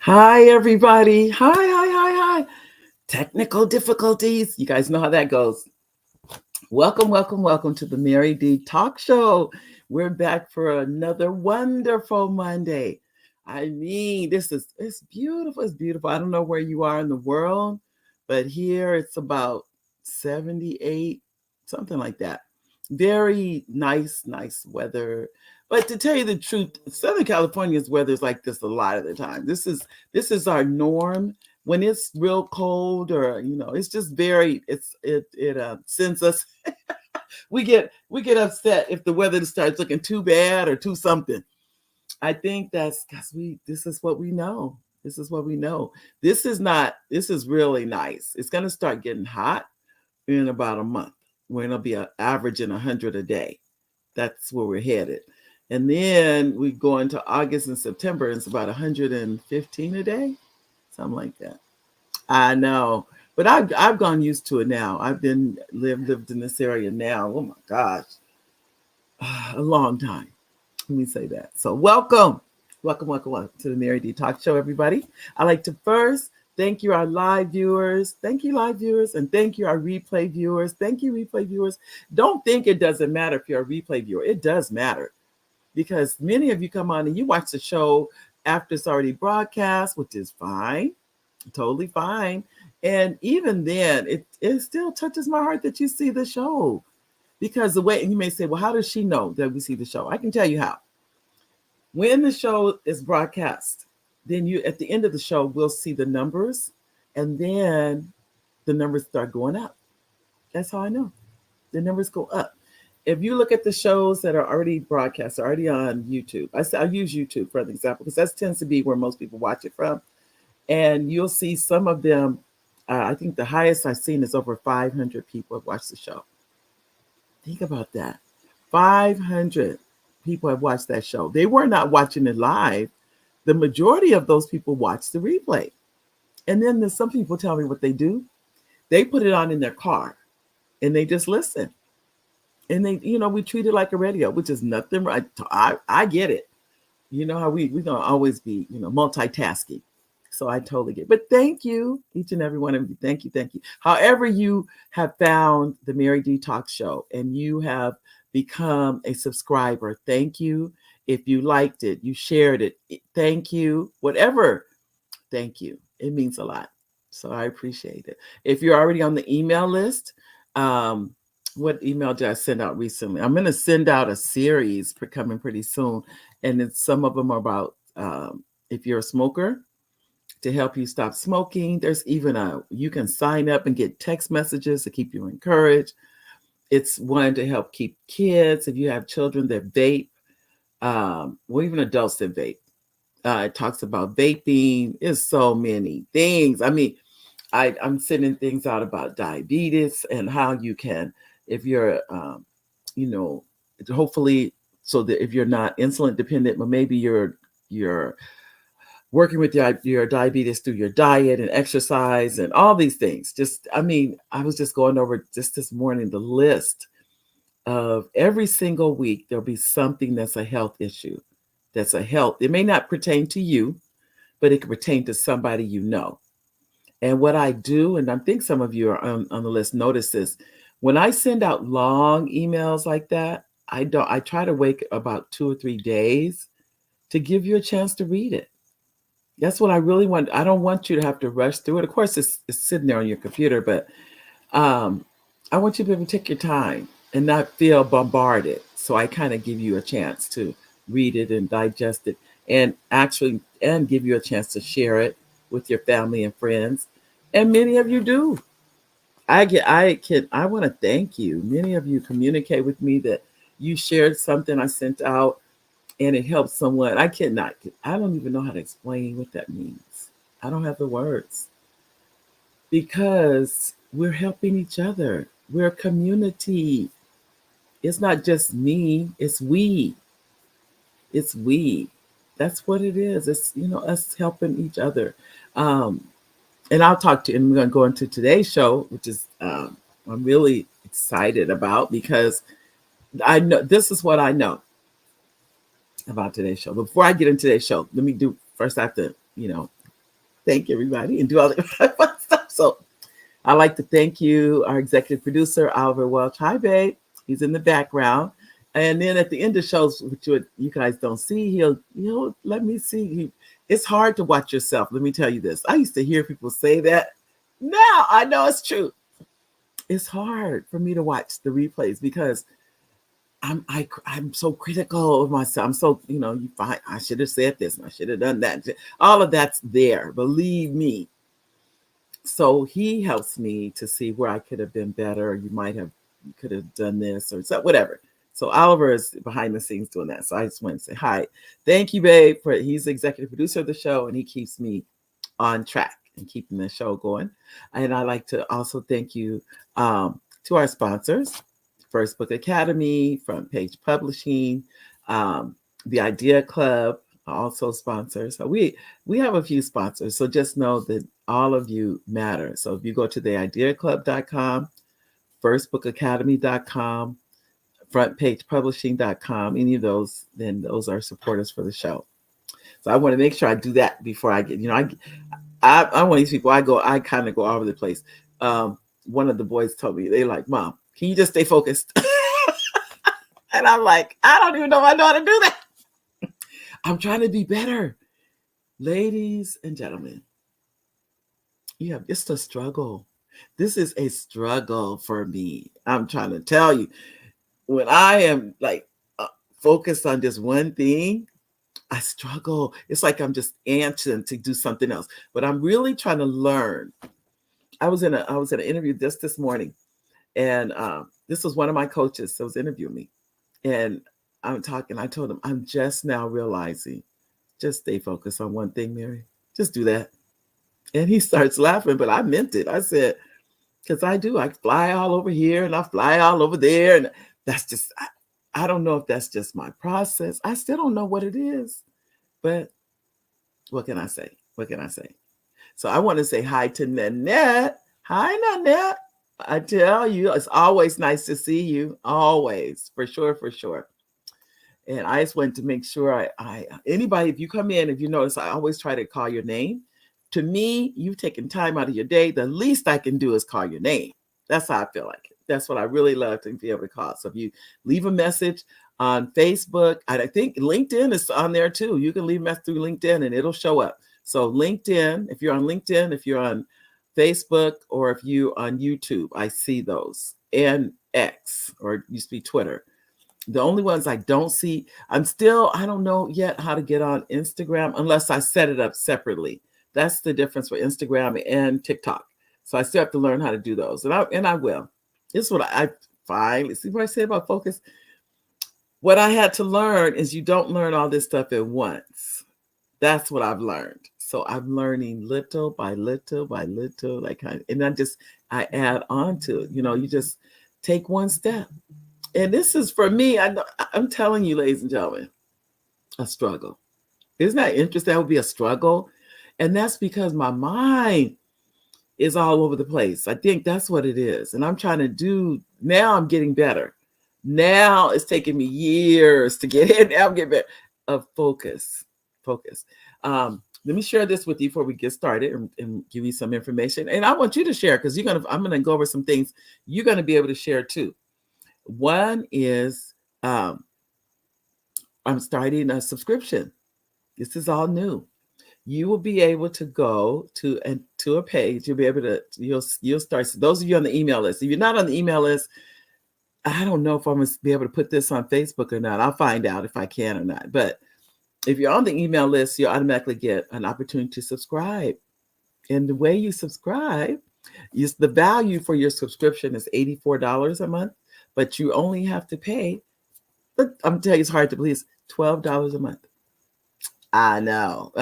Hi, everybody. Hi. Technical difficulties. You guys know how that goes. Welcome to the Mary D Talk Show. We're back for another wonderful Monday. I mean, it's beautiful. It's beautiful. I don't know where you are in the world, but here it's about 78, something like that. Very nice weather. But to tell you the truth, Southern California's weather is like this a lot of the time. This is our norm when it's real cold, or it's just very it sends us we get upset if the weather starts looking too bad or too something. I think that's because this is what we know. This is really nice. It's going to start getting hot in about a month, when it'll be averaging 100 a day. That's where we're headed. And then we go into August and September, and it's about 115 a day, something like that. I know, but I've gone used to it now. I've been lived in this area now. Oh my gosh, a long time. Let me say that. So welcome to the Mary D Talk Show, everybody. I like to first thank you, our live viewers. Thank you, live viewers, and thank you, our replay viewers. Thank you, replay viewers. Don't think it doesn't matter if you're a replay viewer. It does matter, because many of you come on and you watch the show after it's already broadcast, which is fine, totally fine. And even then, it still touches my heart that you see the show, because the way, and you may say, well, how does she know that we see the show? I can tell you how. When the show is broadcast, then you, at the end of the show, we'll see the numbers, and then the numbers start going up. That's how I know. The numbers go up. If you look at the shows that are already broadcast, already on YouTube, I use YouTube for an example, because that tends to be where most people watch it from. And you'll see some of them. I think the highest I've seen is over 500 people have watched the show. Think about that. 500 people have watched that show. They were not watching it live. The majority of those people watch the replay. And then there's some people tell me what they do. They put it on in their car and they just listen. And they, we treat it like a radio, which is nothing right. I get it. You know how we're gonna always be, multitasking. So I totally get it. But thank you, each and every one of you. Thank you. However, you have found the Mary D Talk Show and you have become a subscriber, thank you. If you liked it, you shared it, thank you. Whatever, thank you. It means a lot. So I appreciate it. If you're already on the email list, what email did I send out recently? I'm going to send out a series coming pretty soon. And then some of them are about if you're a smoker, to help you stop smoking. There's even you can sign up and get text messages to keep you encouraged. It's one to help keep kids, if you have children that vape, well, even adults that vape. It talks about vaping. There's so many things. I mean, I'm sending things out about diabetes and how you can, if you're, you know, hopefully, so that if you're not insulin dependent, but maybe you're working with your diabetes through your diet and exercise and all these things. Just, I mean, I was just going over just this morning the list of every single week, there'll be something that's a health issue. That's a health. It may not pertain to you, but it can pertain to somebody you know. And what I do, and I think some of you are on the list, notice this. When I send out long emails like that, I try to wait about 2 or 3 days to give you a chance to read it. That's what I really want. I don't want you to have to rush through it. Of course, it's sitting there on your computer, but I want you to be able to take your time and not feel bombarded. So I kind of give you a chance to read it and digest it, and give you a chance to share it with your family and friends. And many of you do. I want to thank you. Many of you communicate with me that you shared something I sent out and it helps someone. I don't even know how to explain what that means. I don't have the words, because we're helping each other. We're a community. It's not just me, it's we. It's we. That's what it is. It's, us helping each other. Um, and and we're going to go into today's show, which is, I'm really excited about, because I know this is what I know about today's show. Before I get into today's show, let me do first. I have to, thank everybody and do all the fun stuff. So I'd like to thank you, our executive producer, Oliver Welch. Hi, babe. He's in the background. And then at the end of shows, which you guys don't see, he'll let me see. It's hard to watch yourself. Let me tell you this. I used to hear people say that. Now I know it's true. It's hard for me to watch the replays because I'm so critical of myself. I'm so, you find I should have said this and I should have done that. All of that's there. Believe me. So he helps me to see where I could have been better. You could have done this or so, whatever. So Oliver is behind the scenes doing that. So I just want to say hi. Thank you, babe. He's the executive producer of the show and he keeps me on track and keeping the show going. And I'd like to also thank you to our sponsors, First Book Academy, Front Page Publishing, the Idea Club, also sponsors. So we have a few sponsors. So just know that all of you matter. So if you go to theideaclub.com, firstbookacademy.com, frontpagepublishing.com, any of those, then those are supporters for the show. So I want to make sure I do that before I get, I'm one of these people, I kind of go all over the place. One of the boys told me, they like, Mom, can you just stay focused? And I'm like, I don't even know if I know how to do that. I'm trying to be better. Ladies and gentlemen, it's a struggle. This is a struggle for me. I'm trying to tell you, when I am like focused on just one thing, I struggle. It's like I'm just anxious to do something else. But I'm really trying to learn. I was in an interview just this morning, and this was one of my coaches that was interviewing me. And I told him, I'm just now realizing, just stay focused on one thing, Mary. Just do that. And he starts laughing, but I meant it. I said, because I fly all over here and I fly all over there. And that's just, I don't know if that's just my process. I still don't know what it is. But what can I say? What can I say? So I want to say hi to Nanette. Hi, Nanette. I tell you, it's always nice to see you. Always, for sure, for sure. And I just wanted to make sure anybody, if you come in, if you notice, I always try to call your name. To me, you've taken time out of your day. The least I can do is call your name. That's how I feel like it. That's what I really love to be able to call. So if you leave a message on Facebook, I think LinkedIn is on there too. You can leave a message through LinkedIn and it'll show up. So LinkedIn, if you're on LinkedIn, if you're on Facebook, or if you're on YouTube, I see those. And X, or it used to be Twitter. The only ones I don't see, I don't know yet how to get on Instagram unless I set it up separately. That's the difference for Instagram and TikTok. So I still have to learn how to do those. And I will. This is what I find. See what I say about focus? What I had to learn is you don't learn all this stuff at once. That's what I've learned. So I'm learning little by little by little, and I add on to it. You just take one step. And this is for me, I'm telling you, ladies and gentlemen, a struggle. Isn't that interesting? That would be a struggle. And that's because my mind is all over the place. I think that's what it is. And I'm trying to do, now I'm getting better. Now it's taking me years to get in. Now I'm getting better. Focus. Let me share this with you before we get started and give you some information. And I want you to share because I'm going to go over some things you're going to be able to share too. One is I'm starting a subscription. This is all new. You will be able to go to a page. You'll be able to, you'll start. So those of you on the email list, if you're not on the email list, I don't know if I'm going to be able to put this on Facebook or not. I'll find out if I can or not. But if you're on the email list, you'll automatically get an opportunity to subscribe. And the way you subscribe is the value for your subscription is $84 a month, but you only have to pay, I'm telling you, it's hard to believe, $12 a month. I know.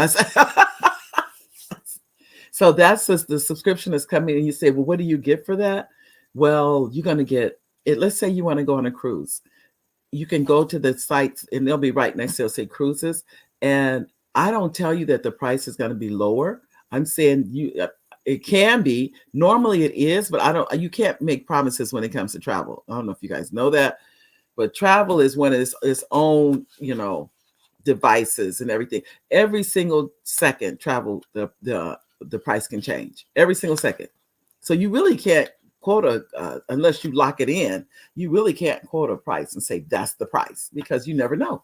So that's just the subscription is coming and you say, well, what do you get for that? Well, you're going to get it. Let's say you want to go on a cruise. You can go to the sites and they'll be right next to, it'll say cruises. And I don't tell you that the price is going to be lower. I'm saying it can be. Normally it is, but you can't make promises when it comes to travel. I don't know if you guys know that, but travel is one of its own, devices and everything. Every single second travel, the the price can change every single second. So you really can't quote unless you lock it in, you really can't quote a price and say that's the price because you never know.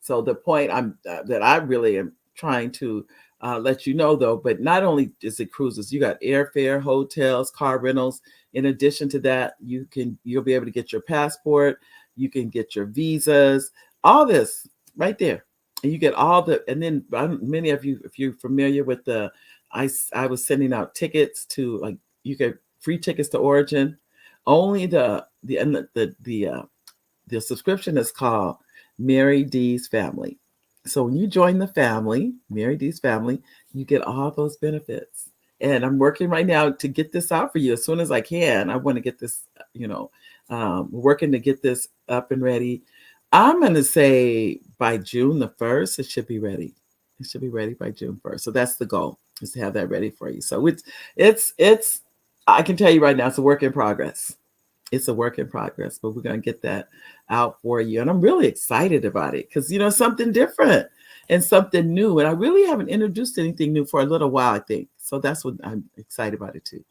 So the point that I really am trying to let you know though, but not only is it cruises, you got airfare, hotels, car rentals. In addition to that, you'll be able to get your passport, you can get your visas, all this right there, and you get all the. And then many of you, if you're familiar with I was sending out tickets to like you get free tickets to Origin. Only the subscription is called Mary D's Family. So when you join the family, Mary D's Family, you get all those benefits. And I'm working right now to get this out for you as soon as I can. I want to get this, working to get this up and ready. I'm going to say by June the 1st, it should be ready. It should be ready by June 1st. So that's the goal, is to have that ready for you. So it's I can tell you right now, it's a work in progress. It's a work in progress, but we're going to get that out for you. And I'm really excited about it because, something different and something new. And I really haven't introduced anything new for a little while, I think. So that's what I'm excited about it too.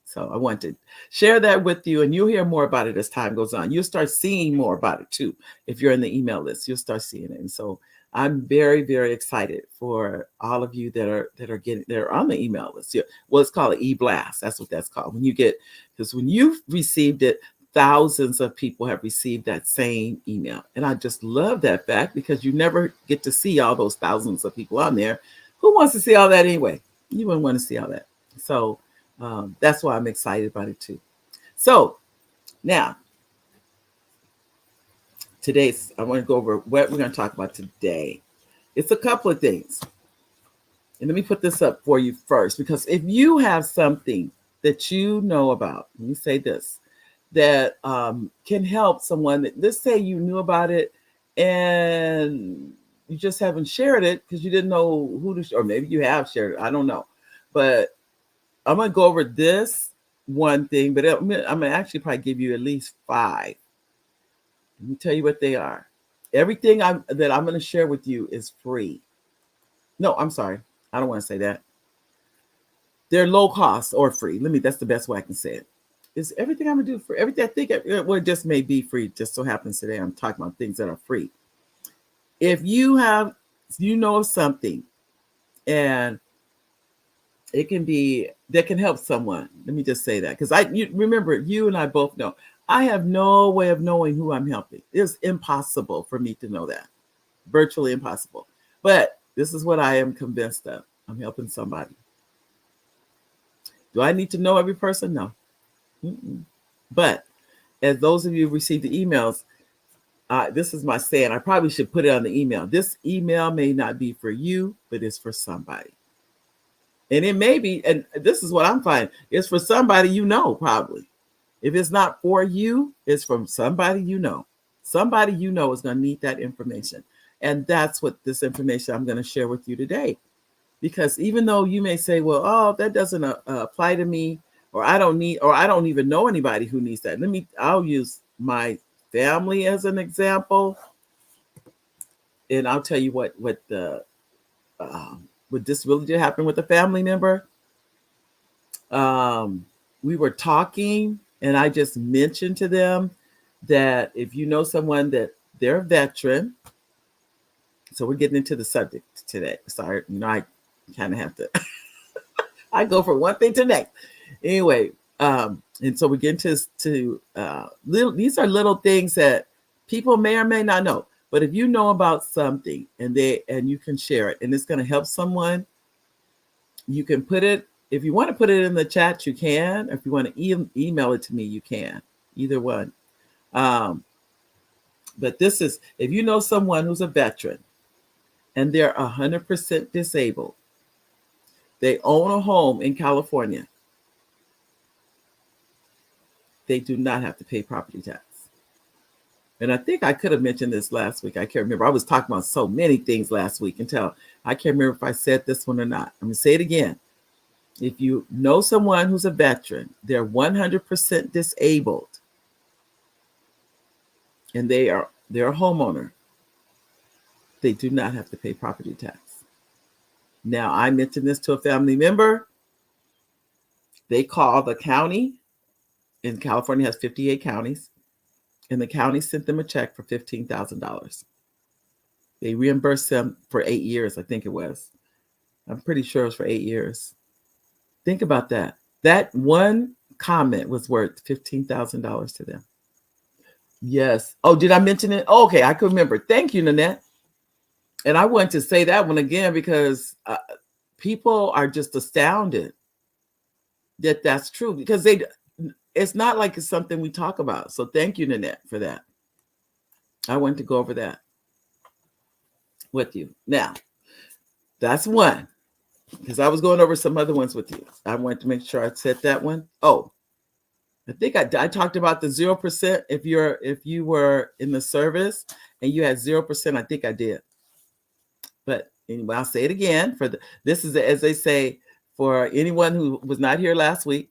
So I want to share that with you, and you'll hear more about it as time goes on. You'll start seeing more about it too. If you're in the email list, you'll start seeing it. And so I'm very, very excited for all of you that are on the email list. Well, it's called an e-blast. That's what that's called. Because when you've received it, thousands of people have received that same email. And I just love that fact because you never get to see all those thousands of people on there. Who wants to see all that anyway? You wouldn't want to see all that. So that's why I'm excited about it too. So now, I want to go over what we're going to talk about today. It's a couple of things. And let me put this up for you first, because if you have something that you know about, let me say this, that can help someone, let's say you knew about it and you just haven't shared it because you didn't know who to, or maybe you have shared it, I don't know. But I'm going to go over this one thing, but I'm going to actually probably give you at least 5. Let me tell you what they are. Everything that I'm going to share with you is free. No, I'm sorry. I don't want to say that. They're low cost or free. That's the best way I can say it. Is everything I'm going to do for everything I think, well, it just may be free. Just so happens today I'm talking about things that are free. If you know of something and it can be, that can help someone. Let me just say that. Because remember, you and I both know, I have no way of knowing who I'm helping. It's impossible for me to know that. Virtually impossible. But this is what I am convinced of. I'm helping somebody. Do I need to know every person? No. Mm-mm. But as those of you who received the emails, this is my saying. I probably should put it on the email. This email may not be for you, but it's for somebody. And it may be, and this is what I'm finding, it's for somebody you know, probably. If it's not for you, it's from somebody you know. Somebody you know is going to need that information. And that's what this information I'm going to share with you today. Because even though you may say, well, that doesn't apply to me, or I don't even know anybody who needs that. I'll use my family as an example. And I'll tell you what this really did happen with a family member. We were talking and I just mentioned to them that if you know someone that they're a veteran, so we're getting into the subject today. Sorry, I kind of have to, I go from one thing to the next. Anyway, and so we get into these are little things that people may or may not know. But if you know about something and you can share it and it's going to help someone, you can put it, if you want to put it in the chat, you can. If you want to email it to me, you can. Either one. But this is, if you know someone who's a veteran and they're 100% disabled, they own a home in California, they do not have to pay property tax. And I think I could have mentioned this last week. I can't remember. I was talking about so many things last week until I can't remember if I said this one or not. I'm going to say it again. If you know someone who's a veteran, they're 100% disabled, and they're a homeowner, they do not have to pay property tax. Now, I mentioned this to a family member. They call the county, and California has 58 counties, and the county sent them a check for $15,000. They reimbursed them for 8 years, I think it was. I'm pretty sure it was for 8 years. Think about that. That one comment was worth $15,000 to them. Yes. Oh, did I mention it? Oh, okay, I could remember. Thank you, Nanette. And I want to say that one again because people are just astounded that that's true, because it's not like it's something we talk about. So thank you, Nanette, for that. I want to go over that with you. Now, that's one, because I was going over some other ones with you. I wanted to make sure I said that one. Oh, I think I talked about the 0%. If you were in the service and you had 0%, I think I did. But anyway, I'll say it again. This is, as they say, for anyone who was not here last week.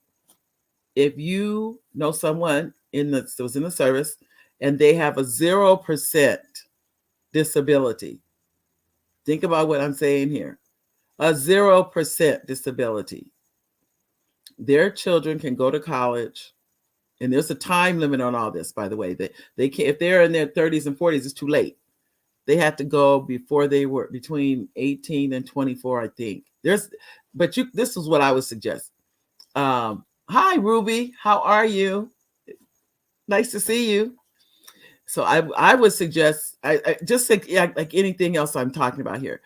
If you know someone that was in the service and they have a 0% disability, think about what I'm saying here. A 0% disability. Their children can go to college, and there's a time limit on all this, by the way. They can't, if they're in their 30s and 40s, it's too late. They had to go before they were between 18 and 24, I think. This is what I would suggest. Hi, Ruby. How are you? Nice to see you. So I would suggest, I just think, like anything else I'm talking about here.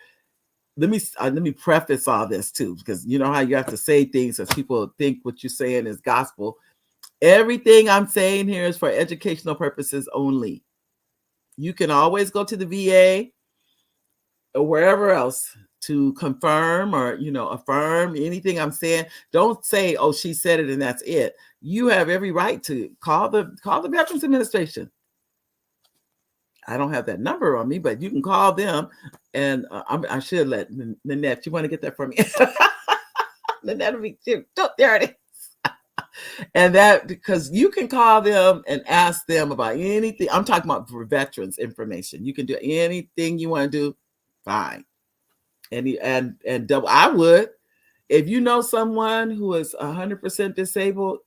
Let me preface all this too, because you know how you have to say things as people think what you're saying is gospel. Everything I'm saying here is for educational purposes only. You can always go to the VA or wherever else to confirm or, affirm anything I'm saying. Don't say, oh, she said it and that's it. You have every right to call the Veterans Administration. I don't have that number on me, but you can call them. And I should let Nanette, you want to get that for me? Nanette will be cute. There it is. And that, because you can call them and ask them about anything. I'm talking about for veterans information. You can do anything you want to do, fine. And double, I would, if you know someone who is 100% disabled,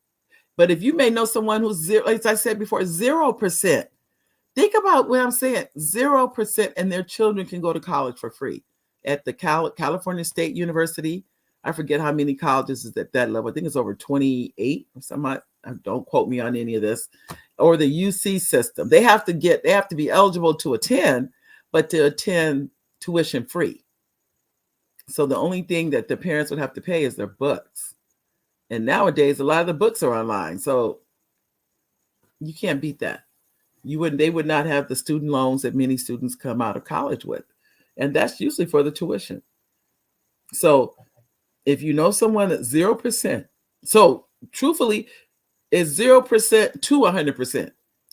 but if you may know someone who's zero, as I said before, 0%. Think about what I'm saying, 0%, and their children can go to college for free at the California State University. I forget how many colleges is at that level. I think it's over 28 or something. Don't quote me on any of this. Or the UC system. They have to be eligible to attend, but to attend tuition free. So the only thing that the parents would have to pay is their books. And nowadays, a lot of the books are online. So you can't beat that. They would not have the student loans that many students come out of college with. And that's usually for the tuition. So if you know someone at 0%, so truthfully, it's 0% to 100%.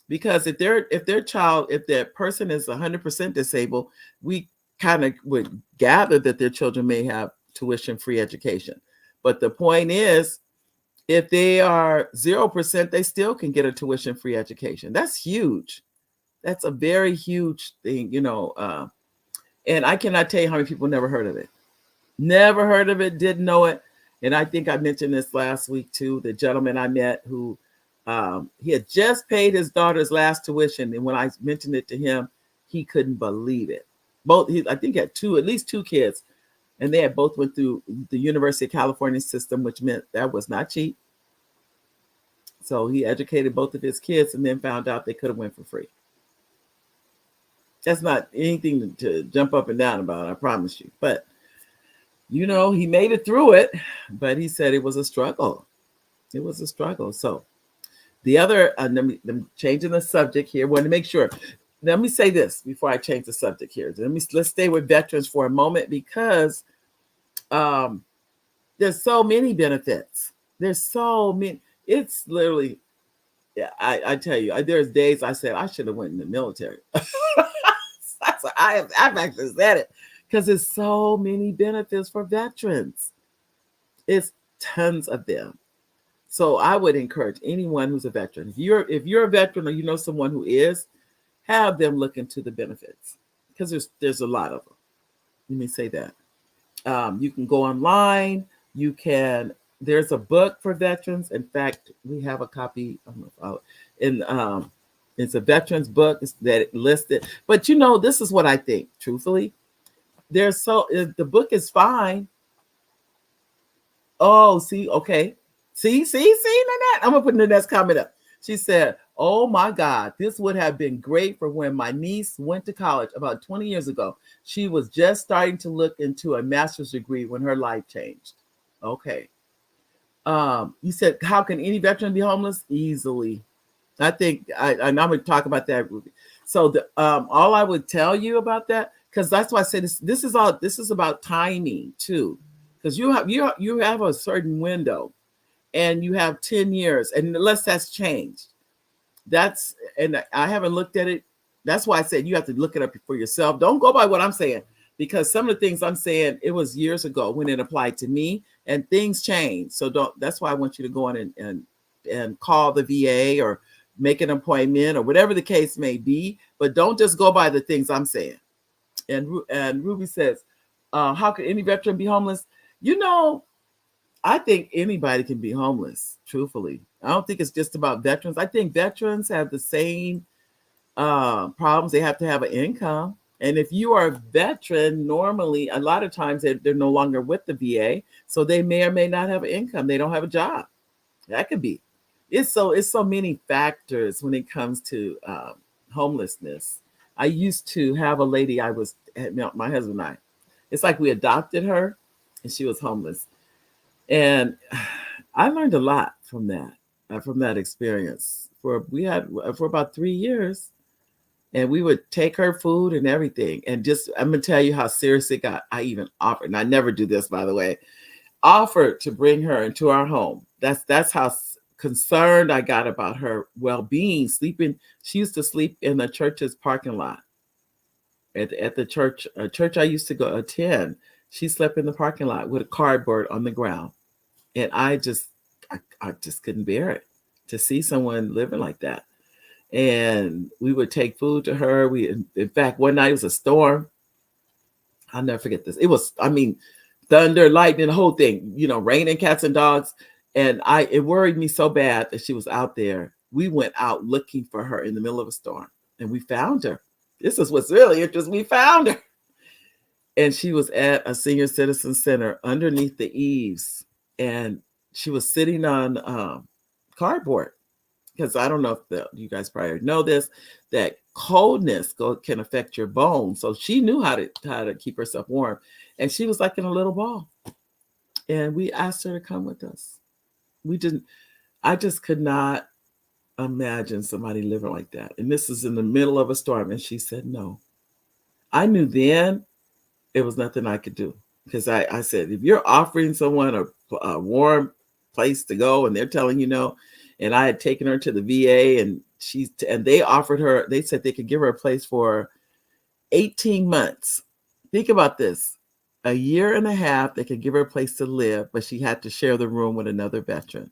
Because if that person is 100% disabled, we kind of would gather that their children may have tuition-free education. But the point is, if they are 0%, they still can get a tuition-free education. That's huge. That's a very huge thing, and I cannot tell you how many people never heard of it. Never heard of it, didn't know it. And I think I mentioned this last week too, the gentleman I met who he had just paid his daughter's last tuition. And when I mentioned it to him, he couldn't believe it. I think he had at least two kids. And they had both went through the University of California system, which meant that was not cheap. So he educated both of his kids and then found out they could have went for free. That's not anything to jump up and down about, I promise you. But, he made it through it, but he said it was a struggle. It was a struggle. So the other, I'm changing the subject here. Want to make sure. Let me say this before I change the subject here. Let's stay with veterans for a moment, because there's so many benefits. There's so many. It's literally, I tell you, there's days I said I should have went in the military. I've actually said it, because there's so many benefits for veterans. It's tons of them. So I would encourage anyone who's a veteran, if you're a veteran or you know someone who is, have them look into the benefits, because there's a lot of them. Let me say that. You can go online. You can. There's a book for veterans. In fact, we have a copy. I don't know if I'll, in it's a veterans book that listed. But this is what I think. Truthfully, the book is fine. Oh, see, okay. See, Nanette. I'm gonna put Nanette's comment up. She said, "Oh my God, this would have been great for when my niece went to college about 20 years ago. She was just starting to look into a master's degree when her life changed." Okay. You said, how can any veteran be homeless? Easily. I think and I'm gonna talk about that, Ruby. So all I would tell you about that, because that's why I said this is about timing too. Because you have a certain window and you have 10 years, and unless that's changed. And I haven't looked at it. That's why I said you have to look it up for yourself. Don't go by what I'm saying, because some of the things I'm saying, it was years ago when it applied to me, and things change. So that's why I want you to go in and call the VA or make an appointment or whatever the case may be. But don't just go by the things I'm saying. And Ruby says, how could any veteran be homeless? I think anybody can be homeless, truthfully. I don't think it's just about veterans. I think veterans have the same problems. They have to have an income. And if you are a veteran, normally, a lot of times they're no longer with the VA. So they may or may not have an income. They don't have a job. That could be. It's so many factors when it comes to homelessness. I used to have a lady my husband and I. It's like we adopted her and she was homeless. And I learned a lot from that experience. For about 3 years, and we would take her food and everything. And I'm gonna tell you how serious it got. I even offered, and I never do this, by the way, offered to bring her into our home. That's how concerned I got about her well-being. Sleeping, she used to sleep in the church's parking lot. At the church, a church I used to go attend, she slept in the parking lot with a cardboard on the ground. And I just couldn't bear it to see someone living like that. And we would take food to her. In fact, one night it was a storm. I'll never forget this. It was, thunder, lightning, the whole thing, raining cats and dogs. And it worried me so bad that she was out there. We went out looking for her in the middle of a storm, and we found her. This is what's really interesting. We found her. And she was at a senior citizen center underneath the eaves. And she was sitting on cardboard. Because I don't know if you guys probably know this, that coldness can affect your bones. So she knew how to keep herself warm. And she was like in a little ball. And we asked her to come with us. I just could not imagine somebody living like that. And this is in the middle of a storm. And she said no. I knew then it was nothing I could do. Because I said, if you're offering someone a warm place to go and they're telling you no, and I had taken her to the VA and they offered her, they said they could give her a place for 18 months. Think about this. A year and a half, they could give her a place to live, but she had to share the room with another veteran.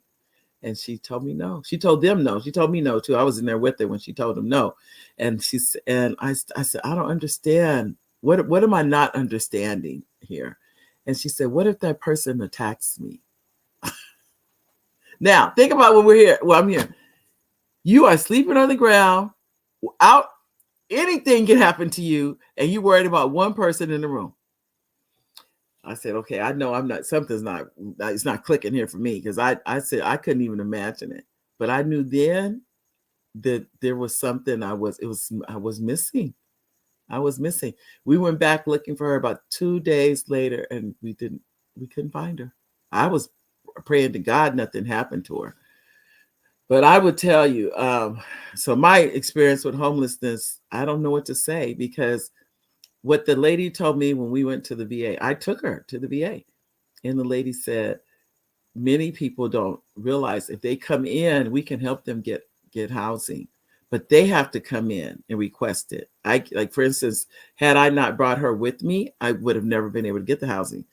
And she told me no. She told them no. She told me no too. I was in there with her when she told them no. And I said, I don't understand. What am I not understanding here? And she said, what if that person attacks me? Now, think about when we're here. Well, I'm here. You are sleeping on the ground. Anything can happen to you, and you're worried about one person in the room. I said, okay, I know it's not clicking here for me, because I said I couldn't even imagine it. But I knew then that there was something I was missing. I was missing. We went back looking for her about 2 days later, and we couldn't find her. I was praying to God nothing happened to her. But I would tell you, so my experience with homelessness, I don't know what to say, because what the lady told me when we went to the VA, I took her to the VA, and the lady said, many people don't realize if they come in, we can help them get housing, but they have to come in and request it. Like, for instance, had I not brought her with me, I would have never been able to get the housing.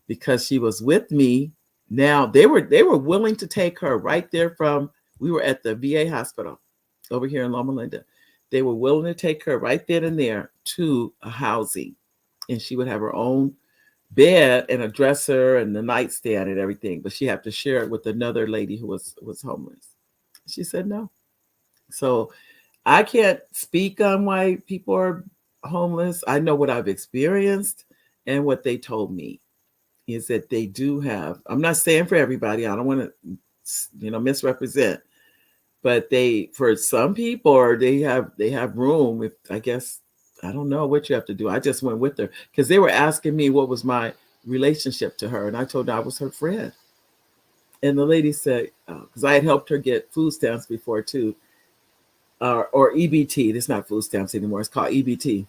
Because she was with me. Now they were willing to take her right there we were at the VA hospital over here in Loma Linda. They were willing to take her right then and there to a housing, and she would have her own bed and a dresser and the nightstand and everything, but she had to share it with another lady who was homeless. She said no. So I can't speak on why people are homeless. I know what I've experienced and what they told me is that they do have, I'm not saying for everybody, I don't want to, misrepresent, but they, for some people, or they have room. If I guess, I don't know what you have to do. I just went with her because they were asking me what was my relationship to her, and I told her I was her friend. And the lady said, because I had helped her get food stamps before too, or EBT. It's not food stamps anymore. It's called EBT.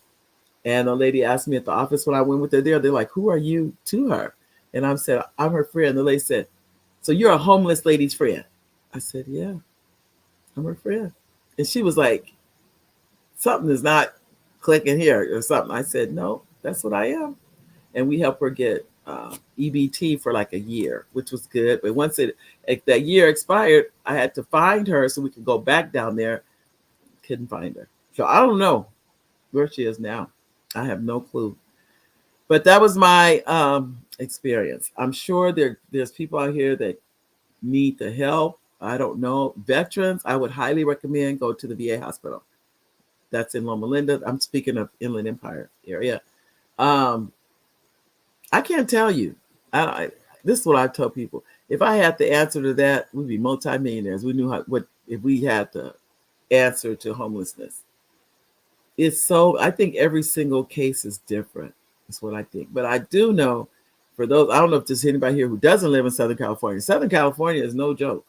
And the lady asked me at the office when I went with her there, they're like, "Who are you to her?" And I said, "I'm her friend." The lady said, "So you're a homeless lady's friend?" I said, "Yeah, I'm her friend." And she was like, "Something is not clicking here or something." I said, "No, that's what I am." And we helped her get EBT for like a year, which was good. But once that year expired, I had to find her so we could go back down there. Couldn't find her. So I don't know where she is now. I have no clue. But that was my experience. I'm sure there's people out here that need the help. I don't know. Veterans, I would highly recommend go to the VA hospital. That's in Loma Linda. I'm speaking of Inland Empire area. Um, I can't tell you. I this is what I tell people. If I had the answer to that, we'd be multimillionaires. We knew what if we had the answer to homelessness. It's so, I think every single case is different. That's what I think. But I do know, for those, I don't know if there's anybody here who doesn't live in Southern California. Southern California is no joke.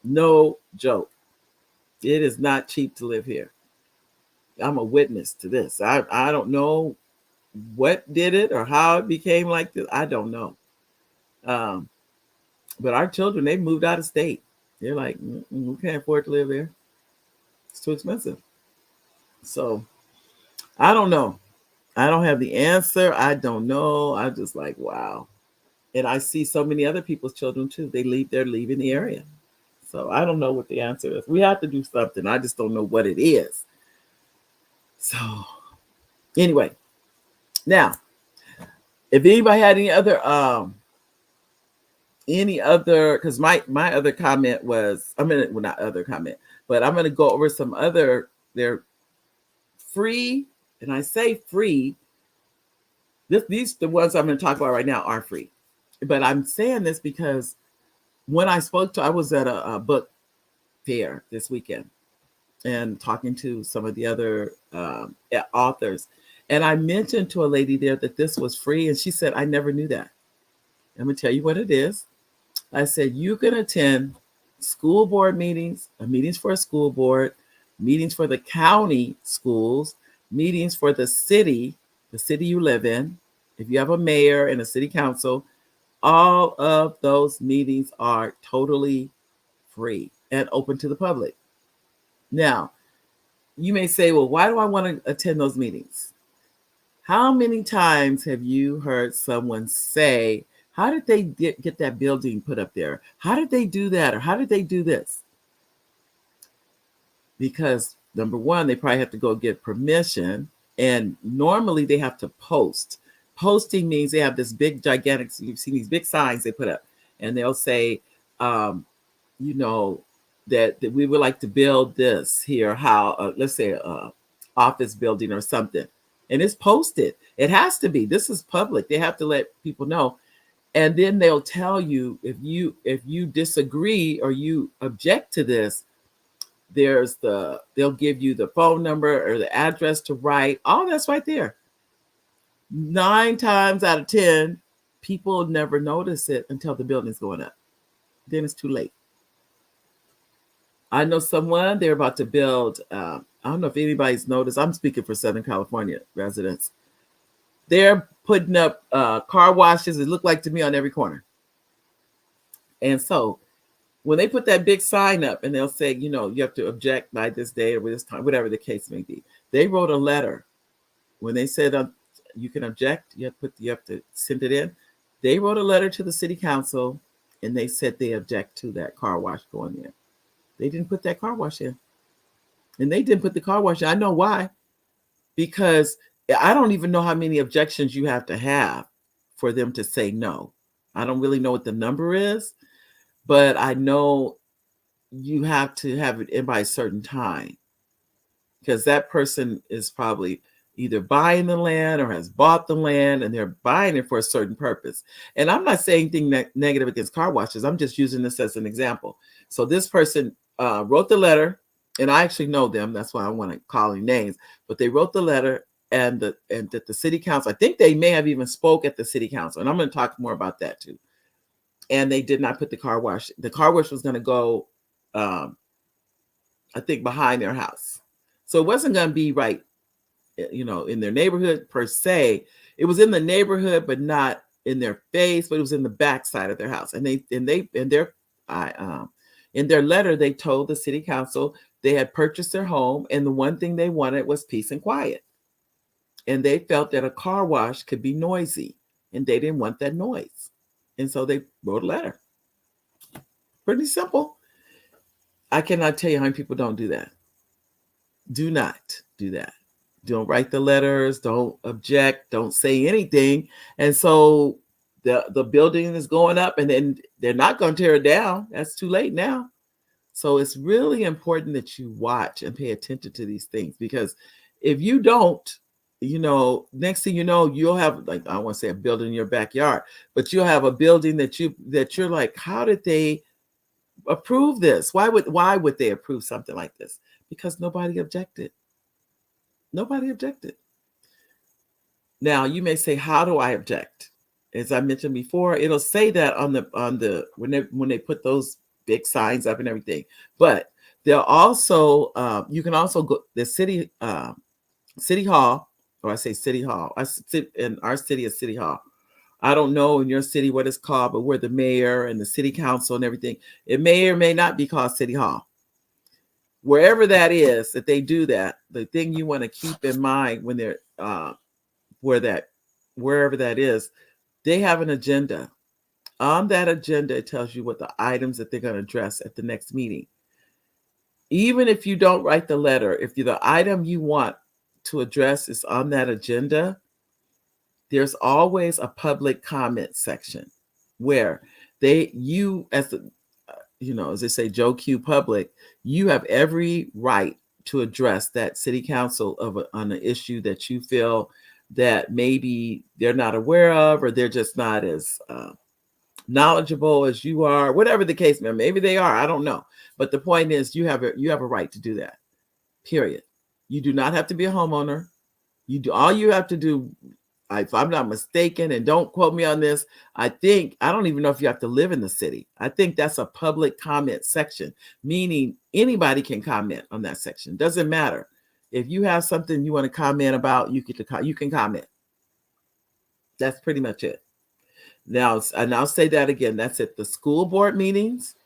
No joke. It is not cheap to live here. I'm a witness to this. I don't know what did it or how it became like this. I don't know. Um, but our children, they moved out of state. They're like, we can't afford to live there. It's too expensive. So I don't know. I don't have the answer. I don't know. I'm just like, wow. And I see so many other people's children too. They're leaving the area. So I don't know what the answer is. We have to do something. I just don't know what it is. So anyway, now if anybody had any other because my other comment was, well, not other comment, but I'm gonna go over some other, they're free, and I say free. These the ones I'm going to talk about right now are free, but I'm saying this because when I was at a book fair this weekend and talking to some of the other authors, and I mentioned to a lady there that this was free, and she said, "I never knew that." I'm going to tell you what it is. I said, "You can attend school board meetings, meetings for a school board, meetings for the county schools, meetings for the city you live in. If you have a mayor and a city council, all of those meetings are totally free and open to the public." Now, you may say, "Well, why do I want to attend those meetings?" How many times have you heard someone say, "How did they get that building put up there? How did they do that? Or how did they do this?" Because number one, they probably have to go get permission. And normally they have to post. Posting means they have this big, gigantic, you've seen these big signs they put up, and they'll say, um, you know, that we would like to build this here, how, let's say, office building or something. And it's posted. It has to be. This is public. They have to let people know. And then they'll tell you if you disagree or you object to this, they'll give you the phone number or the address to write. All that's right there. 9 times out of 10, people never notice it until the building's going up. Then it's too late. I know someone, they're about to build, I don't know if anybody's noticed, I'm speaking for Southern California residents. They're putting up car washes, it looked like to me, on every corner. And so when they put that big sign up and they'll say, you have to object by this day or this time, whatever the case may be, they wrote a letter. When they said you can object, you have to send it in. They wrote a letter to the city council and they said they object to that car wash going in. They didn't put that car wash in. And they didn't put the car wash in. I know why. Because I don't even know how many objections you have to have for them to say no. I don't really know what the number is, but I know you have to have it in by a certain time, because that person is probably either buying the land or has bought the land, and they're buying it for a certain purpose. And I'm not saying anything negative against car washes. I'm just using this as an example. So this person wrote the letter, and I actually know them. That's why I want to call any names. But they wrote the letter, and that the city council, I think they may have even spoke at the city council, and I'm going to talk more about that too. And they did not put the car wash. The car wash was going to go, I think, behind their house. So it wasn't going to be right, in their neighborhood per se. It was in the neighborhood, but not in their face, but it was in the backside of their house. And in their letter, they told the city council they had purchased their home, and the one thing they wanted was peace and quiet. And they felt that a car wash could be noisy, and they didn't want that noise. And so they wrote a letter. Pretty simple. I cannot tell you how many people don't do that. Do not do that. Don't write the letters. Don't object. Don't say anything. And so the building is going up, and then they're not going to tear it down. That's too late now. So it's really important that you watch and pay attention to these things, because if you don't, next thing you know, you'll have, like, I don't want to say a building in your backyard, but you'll have a building that you're like, how did they approve this? Why would they approve something like this? Because nobody objected. Nobody objected. Now you may say, how do I object? As I mentioned before, it'll say that on the when they put those big signs up and everything. But they'll also you can also go the city hall, or I say city hall. I sit in our city is city hall. I don't know in your city what it's called, but we're the mayor and the city council and everything. It may or may not be called city hall. Wherever that is, that they do that, the thing you want to keep in mind when they're wherever that is, they have an agenda. On that agenda, it tells you what the items that they're going to address at the next meeting. Even if you don't write the letter, if the item you want to address is on that agenda, there's always a public comment section where as they say, Joe Q Public, you have every right to address that city council on an issue that you feel that maybe they're not aware of, or they're just not as knowledgeable as you are, whatever the case may be. Maybe they are, I don't know. But the point is, you have a right to do that, period. You do not have to be a homeowner. All you have to do, if I'm not mistaken, and don't quote me on this, I don't even know if you have to live in the city. I think that's a public comment section, meaning anybody can comment on that section. Doesn't matter. If you have something you want to comment about, you can comment. That's pretty much it. Now, and I'll say that again, that's at the school board meetings.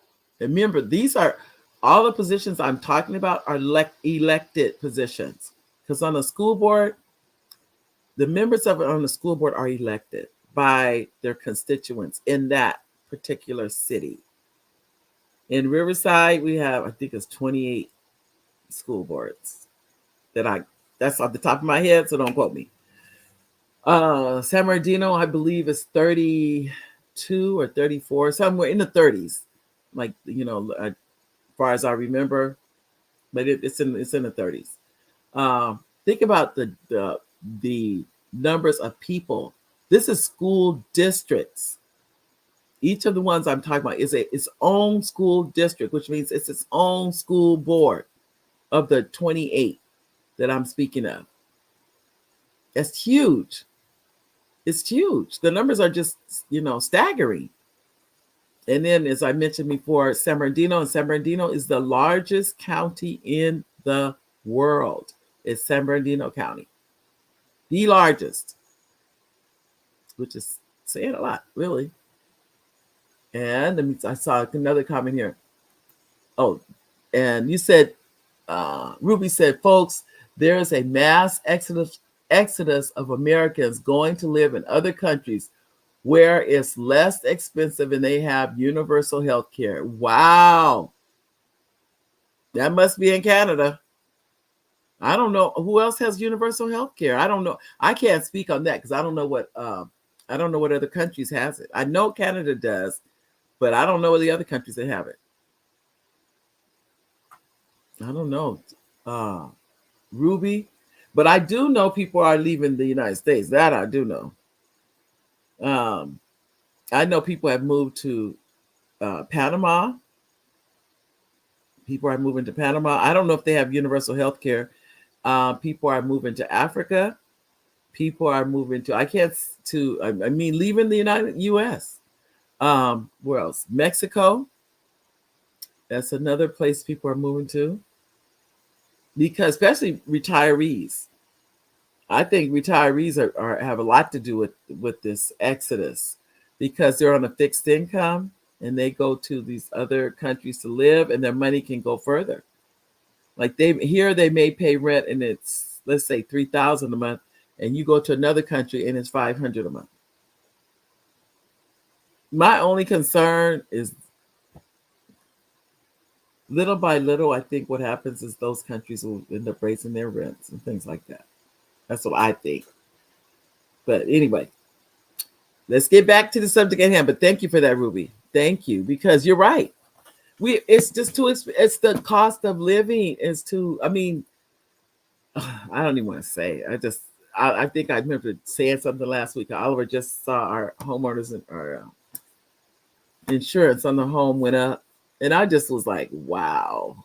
Remember, these are all the positions I'm talking about are elected positions, because on the school board, the members on the school board are elected by their constituents in that particular city. In Riverside, we have, I think it's 28 school boards that's off the top of my head, so don't quote me. San Bernardino, I believe, is 32 or 34, somewhere in the 30s, like, as far as I remember, but it's in the 30s. Think about the numbers of people. This is school districts. Each of the ones I'm talking about is its own school district, which means it's its own school board of the 28 that I'm speaking of. That's huge. It's huge. The numbers are just, staggering. And then, as I mentioned before, San Bernardino is the largest county in the world. It's San Bernardino County, the largest, which is saying a lot, really. And I saw another comment here. Oh, and you said, Ruby said, folks, there is a mass exodus of Americans going to live in other countries where it's less expensive and they have universal health care. Wow. That must be in Canada. I don't know who else has universal health care. I don't know. I can't speak on that because I don't know what I don't know what other countries has it. I know Canada does, but I don't know the other countries that have it. I don't know. Uh, Ruby, but I do know people are leaving the United States. That I do know. Um, I know people have moved to Panama. People are moving to Panama. I don't know if they have universal health care. People are moving to Africa. People are moving to, I can't, to, I mean, leaving the United U.S. Where else? Mexico. That's another place people are moving to, because especially retirees. I think retirees have a lot to do with this exodus, because they're on a fixed income and they go to these other countries to live, and their money can go further. Like they may pay rent and it's, let's say, 3,000 a month, and you go to another country and it's 500 a month. My only concern is, little by little, I think what happens is those countries will end up raising their rents and things like that. That's what I think. But anyway, let's get back to the subject at hand. But thank you for that, Ruby. Thank you, because you're right. It's just too. It's the cost of living is too. I mean, I don't even want to say. I think I remember saying something last week. Oliver just saw our homeowners and our insurance on the home went up, and I just was like, wow.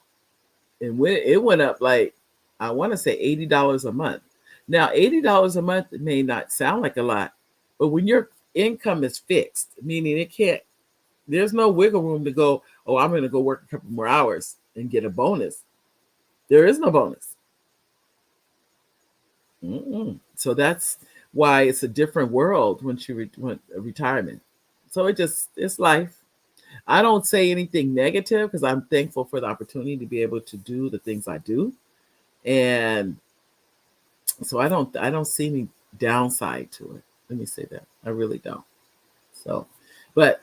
And when it went up, like, I want to say $80 a month. Now, $80 a month may not sound like a lot, but when your income is fixed, meaning it can't, there's no wiggle room to go, oh, I'm going to go work a couple more hours and get a bonus. There is no bonus. So that's why it's a different world when you want retirement. So it's life. I don't say anything negative because I'm thankful for the opportunity to be able to do the things I do. And so I don't see any downside to it. Let me say that. I really don't. So, but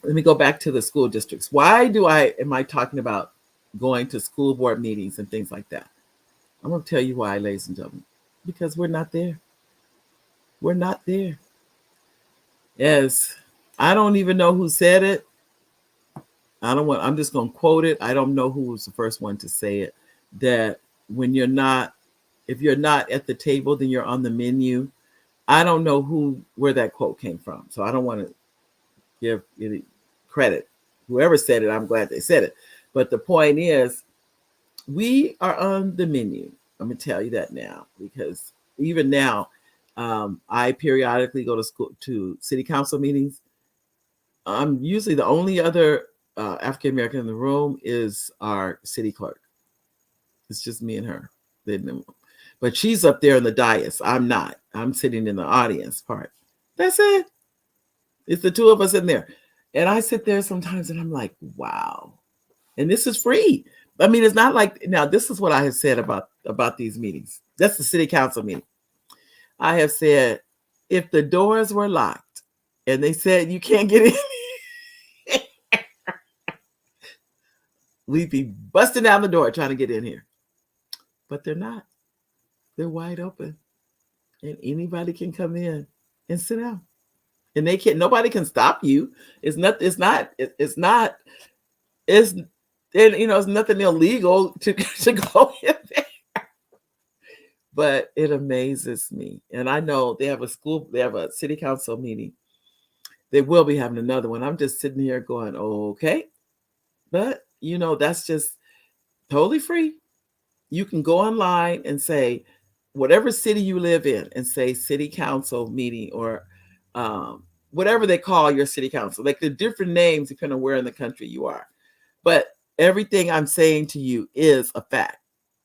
let me go back to the school districts. Why am I talking about going to school board meetings and things like that? I'm going to tell you why, ladies and gentlemen. Because we're not there. We're not there. Yes. I don't even know who said it. I'm just going to quote it. I don't know who was the first one to say it. That if you're not at the table, then you're on the menu. I don't know where that quote came from. So I don't want to give any credit. Whoever said it, I'm glad they said it. But the point is, we are on the menu. I'm going to tell you that now, because even now, I periodically go to city council meetings. I'm usually the only other African American in the room is our city clerk. It's just me and her. But she's up there in the dais. I'm not. I'm sitting in the audience part. That's it. It's the two of us in there. And I sit there sometimes and I'm like, wow. And this is free. I mean, it's not like, now this is what I have said about these meetings. That's the city council meeting. I have said, if the doors were locked and they said you can't get in, we'd be busting down the door trying to get in here. But they're not. They're wide open. And anybody can come in and sit down. And nobody can stop you. It's nothing illegal to go in there. But it amazes me. And I know they have a city council meeting. They will be having another one. I'm just sitting here going, okay. But, that's just totally free. You can go online and say, whatever city you live in, and say city council meeting, or whatever they call your city council. Like, the different names depending on where in the country you are. But everything I'm saying to you is a fact.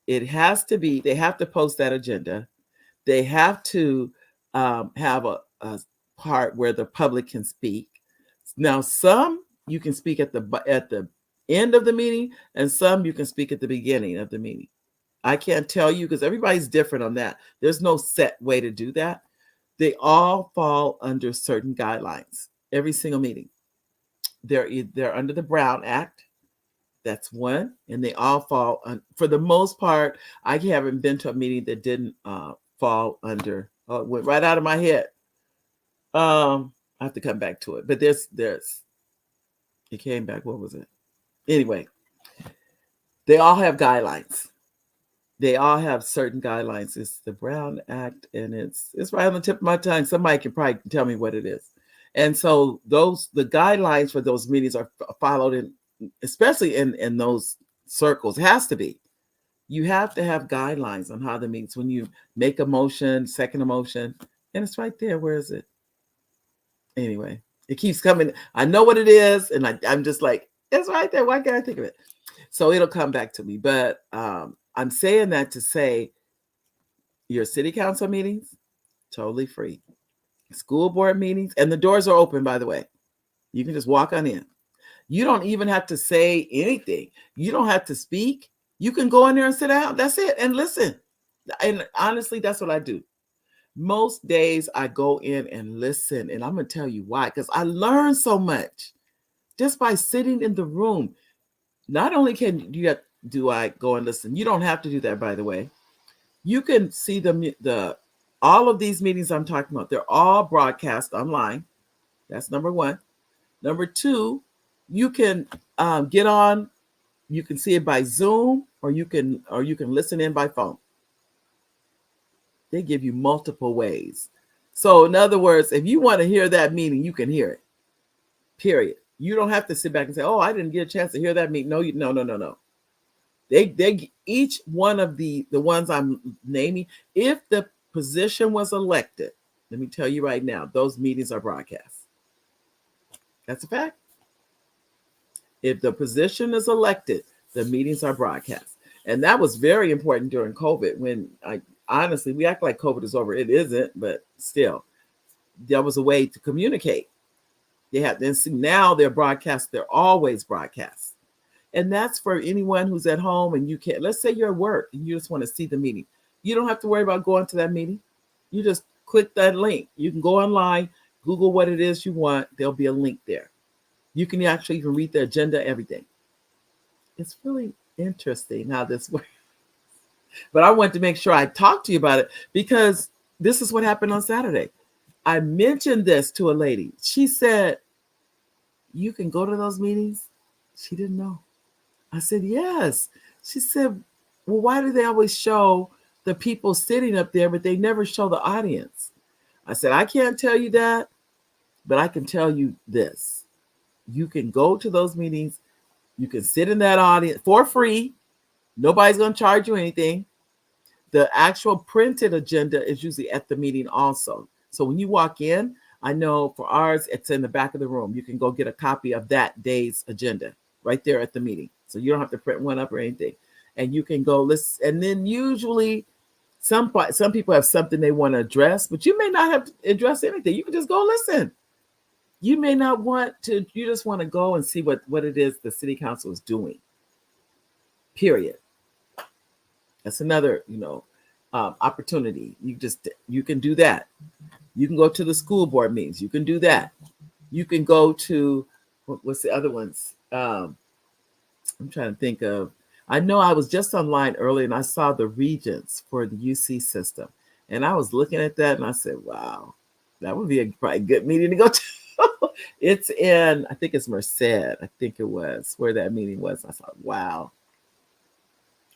It has to be, they have to post that agenda. They have to have a part where the public can speak. Now, some you can speak at the end of the meeting, and some you can speak at the beginning of the meeting. I can't tell you because everybody's different on that. There's no set way to do that. They all fall under certain guidelines. Every single meeting. They're under the Brown Act. That's one. And they all fall for the most part. I haven't been to a meeting that didn't fall under. Oh, it went right out of my head. I have to come back to it, but there's it came back. What was it? Anyway, they all have guidelines. They all have certain guidelines. It's the Brown Act, and it's right on the tip of my tongue. Somebody can probably tell me what it is. And so the guidelines for those meetings are followed in, especially in those circles. It has to be. You have to have guidelines on how the meetings. When you make a motion, second a motion, and it's right there. Where is it? Anyway, it keeps coming. I know what it is, and I'm just like, it's right there. Why can't I think of it? So it'll come back to me. But I'm saying that to say your city council meetings, totally free. School board meetings, and the doors are open, by the way. You can just walk on in. You don't even have to say anything. You don't have to speak. You can go in there and sit down. That's it. And listen. And honestly, that's what I do. Most days I go in and listen. And I'm going to tell you why. Because I learn so much just by sitting in the room. Not only do I go and listen. You don't have to do that, by the way. You can see all of these meetings I'm talking about. They're all broadcast online. That's number one. Number two, you can get on. You can see it by Zoom, or you can listen in by phone. They give you multiple ways. So in other words, if you want to hear that meeting, you can hear it. Period. You don't have to sit back and say, "Oh, I didn't get a chance to hear that meeting." No. They each one of the ones I'm naming, if the position was elected, let me tell you right now, those meetings are broadcast. That's a fact. If the position is elected, the meetings are broadcast. And that was very important during COVID, when honestly, we act like COVID is over. It isn't, but still, there was a way to communicate. They have to see now they're broadcast, they're always broadcast. And that's for anyone who's at home and you can't, let's say you're at work and you just want to see the meeting. You don't have to worry about going to that meeting. You just click that link. You can go online, Google what it is you want. There'll be a link there. You can actually even read the agenda, everything. It's really interesting how this works. But I wanted to make sure I talked to you about it, because this is what happened on Saturday. I mentioned this to a lady. She said, "You can go to those meetings?" She didn't know. I said, "Yes." She said, "Well, why do they always show the people sitting up there, but they never show the audience?" I said, "I can't tell you that, but I can tell you this. You can go to those meetings. You can sit in that audience for free. Nobody's going to charge you anything. The actual printed agenda is usually at the meeting also. So when you walk in, I know for ours, it's in the back of the room. You can go get a copy of that day's agenda right there at the meeting. So you don't have to print one up or anything. And you can go listen. And then usually some people have something they want to address, but you may not have to address anything. You can just go listen. You may not want to, you just want to go and see what it is the city council is doing. Period. That's another, opportunity. You can do that. You can go to the school board meetings. You can do that. You can go to, what's the other ones? I'm trying to think of, I know I was just online earlier and I saw the regents for the UC system. And I was looking at that and I said, wow, that would be probably a good meeting to go to. It's in, I think it's Merced. I think it was where that meeting was. I thought, wow.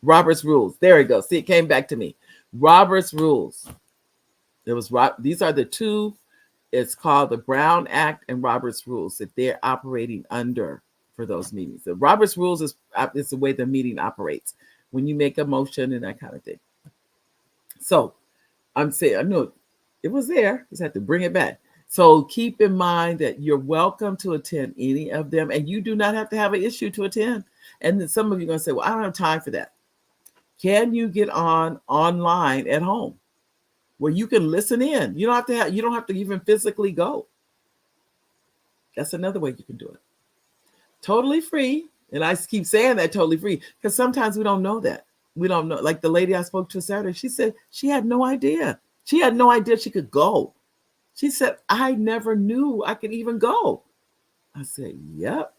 Robert's Rules. There we go. See, it came back to me. Robert's Rules. These are the two. It's called the Brown Act and Robert's Rules that they're operating under for those meetings. The Robert's Rules is the way the meeting operates when you make a motion and that kind of thing. So I'm saying, I know it was there. Just had to bring it back. So keep in mind that you're welcome to attend any of them, and you do not have to have an issue to attend. And then some of you are going to say, well, I don't have time for that. Can you get online at home where you can listen in? You don't have to even physically go. That's another way you can do it. Totally free. And I keep saying that, totally free, because sometimes we don't know that. We don't know. Like the lady I spoke to Saturday, she said she had no idea. She had no idea she could go. She said, I never knew I could even go. I said, yep.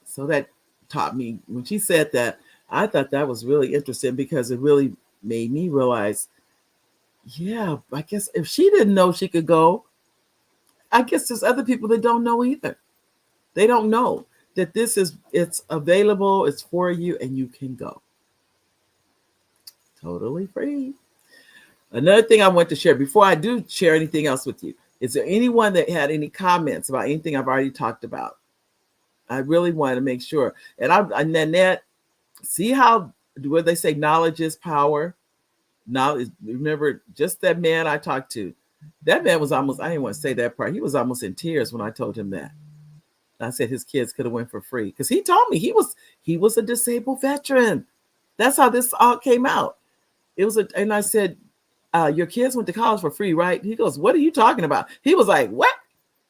So that taught me, when she said that, I thought that was really interesting, because it really made me realize, yeah, I guess if she didn't know she could go, I guess there's other people that don't know either. They don't know that it's available, it's for you, and you can go. Totally free. Another thing I want to share before I do share anything else with you, is there anyone that had any comments about anything I've already talked about? I really want to make sure. And Nanette, see how, where they say knowledge is power? Now, remember, just that man I talked to, that man was almost, I didn't want to say that part. He was almost in tears when I told him that. I said his kids could have went for free, because he told me he was a disabled veteran. That's how this all came out. And I said, your kids went to college for free, right? He goes, what are you talking about? He was like, what?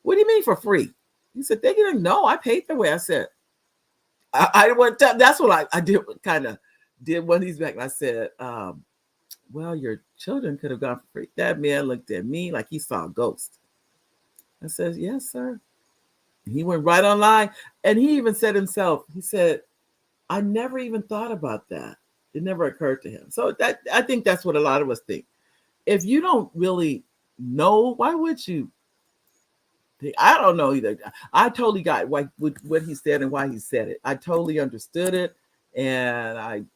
What do you mean for free? He said, they didn't know. I paid their way. I said, I went to, that's what I did, kind of did one of these back. And I said, well, your children could have gone for free. That man looked at me like he saw a ghost. I said, yes, sir. He went right online, and he even said himself, he said, I never even thought about that. It never occurred to him. So that, I think that's what a lot of us think. If you don't really know, why would you? I don't know either. I totally got what he said and why he said it. I totally understood it, and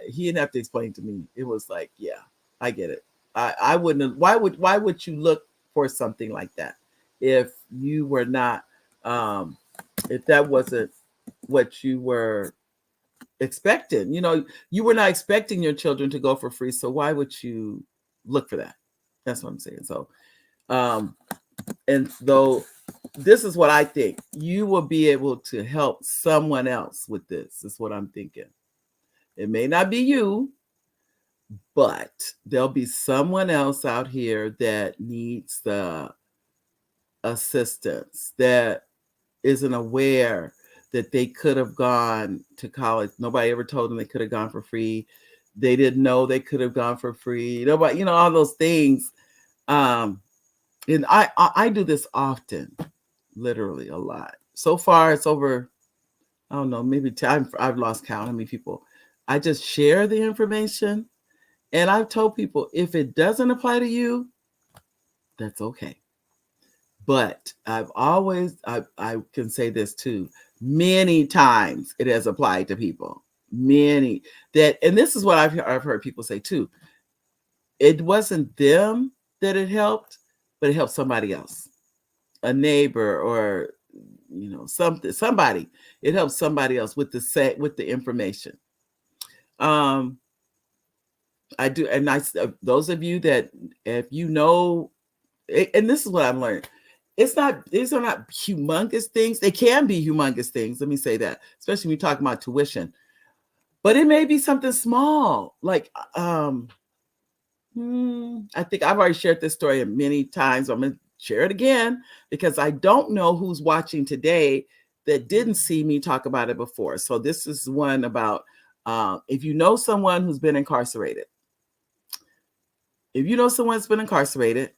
he didn't have to explain to me. It was like, yeah, I get it. I wouldn't have, why would you look for something like that if you were not, if that wasn't what you were expecting? You were not expecting your children to go for free, so why would you look for that? That's what I'm saying. So and though this is what I think, you will be able to help someone else with this, is what I'm thinking. It may not be you, but there'll be someone else out here that needs the assistance, that isn't aware that they could have gone to college. Nobody ever told them they could have gone for free. They didn't know they could have gone for free. Nobody, all those things. And I do this often, literally a lot. So far, it's over, I don't know, maybe I've lost count how many people. I just share the information, and I've told people, if it doesn't apply to you, that's okay. But I've always, I can say this too, many times it has applied to people. Many and this is what I've heard people say too. It wasn't them that it helped, but it helped somebody else, a neighbor, or somebody. It helps somebody else with the information. I do, and those of you that, if you know, and this is what I've learned. These are not humongous things. They can be humongous things. Let me say that, especially when we talk about tuition. But it may be something small, like I think I've already shared this story many times. I'm going to share it again, because I don't know who's watching today that didn't see me talk about it before. So this is one about if you know someone who's been incarcerated. If you know someone's been incarcerated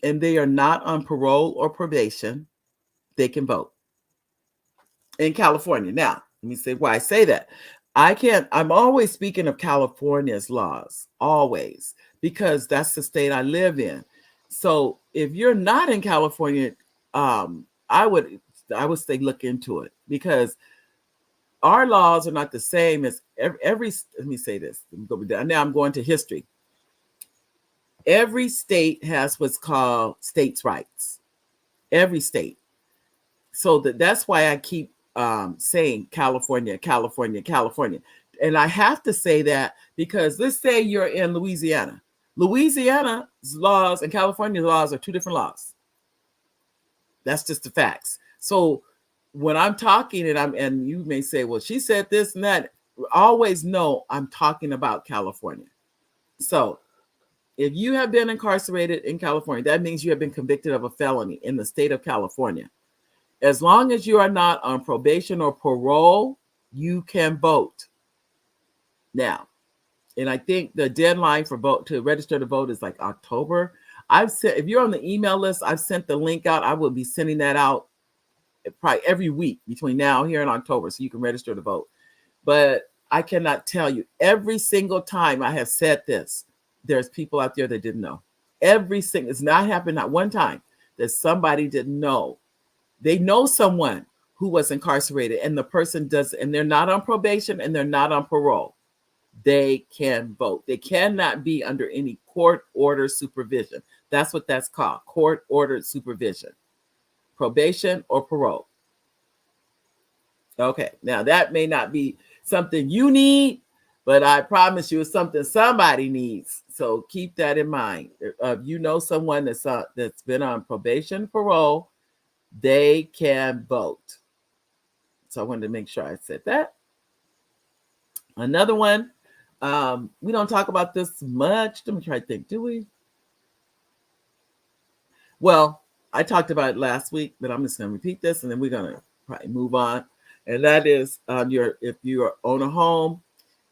and they are not on parole or probation, they can vote in California. Now, let me say why I say that. I'm always speaking of California's laws, always, because that's the state I live in. So if you're not in California, I would say look into it, because our laws are not the same as every let me say this. Now I'm going to history. Every state has what's called states' rights. Every state. So that's why I keep saying California, California, California. And I have to say that because let's say you're in Louisiana. Louisiana's laws and California's laws are two different laws. That's just the facts. So when I'm talking and you may say, well, she said this and that, always know I'm talking about California. So if you have been incarcerated in California, that means you have been convicted of a felony in the state of California. As long as you are not on probation or parole, you can vote. Now, and I think the deadline to register to vote is like October. If you're on the email list, I've sent the link out. I will be sending that out probably every week between now here and October, so you can register to vote. But I cannot tell you, every single time I have said this, there's people out there that didn't know. It's not happened not one time that somebody didn't know. They know someone who was incarcerated, and the person does, and they're not on probation and they're not on parole. They can vote. They cannot be under any court order supervision. That's what that's called, court ordered supervision, probation or parole. Okay, now that may not be something you need, but I promise you it's something somebody needs. So keep that in mind. If you know someone that's been on probation, parole, they can vote. So I wanted to make sure I said that. Another one, we don't talk about this much. Let me try to think. Do we? Well, I talked about it last week, but I'm just going to repeat this, and then we're going to probably move on. And that is, if you own a home,